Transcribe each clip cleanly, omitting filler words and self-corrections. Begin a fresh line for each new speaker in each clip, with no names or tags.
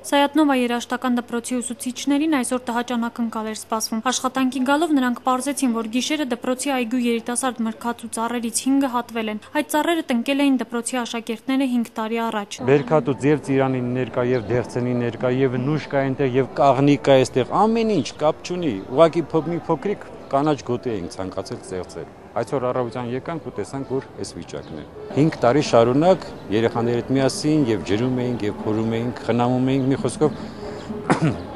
Սայատնովա երաժշտական դպրոցի ուսուցիչներին այսօր տհաճ անակնկալ էր սպասվում։ Աշխատանքի գալով նրանք պարզեցին, որ գիշերը դպրոցի այգու երիտասարդ մրգատու ծառերից 5-ը հատվել են։ Այդ ծառերը տնկել էին դպրոցի աշակերտները 5 տարի առաջ։
Բերքատուց եւ ծիրանի ներկա եւ դեղցենի ներկա եւ նուշ կա այնտեղ եւ կաղնի կա այստեղ, ամեն ինչ կապ չունի։ Ուղղակի փոքրիկ կանաչ գոտի էինք ցանկացել ստեղծել։ Այսօր առավոտյան եկանք ու տեսանք, որ այս վիճակն է։ 5 տարի շարունակ երեխաների հետ միասին եւ ջրում էինք եւ փորում էինք, խնամում էինք, մի խոսքով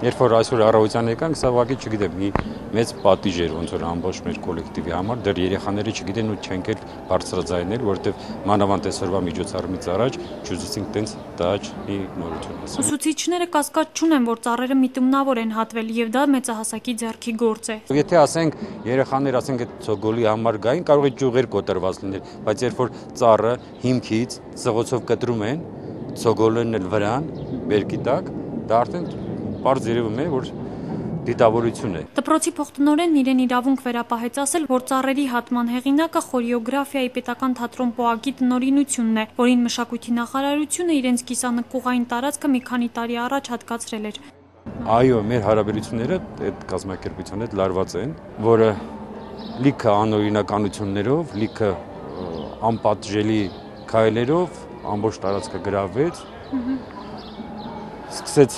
երբ որ այսօր առավոտյան եկանք, սա ուղղակի չգիտեմ, մի մեծ պատիժ էր ոնց որ ամբողջ մեր կոլեկտիվի համար, դեռ երեխաները չգիտեն ու չենք էլ բարձրաձայնել, որովհետեւ մանավանդ այսօրվա միջոցառումից առաջ ճուզեցինք տենց տաճ մի նորություն ասել։
Ուսուցիչները կասկած չունեն, որ ծառերը միտումնավոր են հատվել եւ դա մեծահասակի ձեռքի գործ է։
Եթե ասենք երեխաներ ասենք այդ ցոգոլի համար գային, կարող է ճյուղեր կոտրված լինել, բայց երբ որ ծառը հիմքից ծղոցով կտրում են, ցոգոլն էլ վրան, բերքի տակ, դա արդեն պարզ երևում է, որ դիտավորություն է։
Դպրոցի փոխտնօրենն իրեն իրավունք վերապահեց ասել, որ ծառերի հատման հեղինակը խորեոգրաֆիայի պետական թատրոն ՊՕԱԿ-ի տնօրինությունն է, որին մշակույթի նախարարությունը իրենց կիսանկյուղային տարածքը մի քանի տարի առաջ հատկացրել էր։
Այո, մեր հարաբերությունները այդ կազմակերպության հետ լարված են, որը լիքը անօրինականություններով, լիքը անպատժելի քայլերով ամբողջ տարածքը գրավեց։ Սկսեց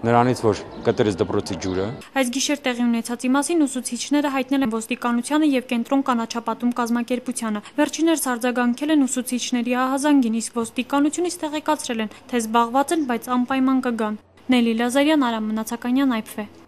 նրանից, որ կտրեց դպրոցի ջուրը։
Այս գիշեր տեղի ունեցածի մասին ուսուցիչները հայտնել են ոստիկանությանը եւ կենտրոն կանաչապատում կազմակերպությանը։ Վերջիններս արձագանքել են ուսուցիչների ահազանգին, իսկ ոստիկանությունից տեղեկացրել են, թե զբաղված են, բայց անպայման կգան։ Նելի Լազարյան, Արամ Մնացականյան, IPV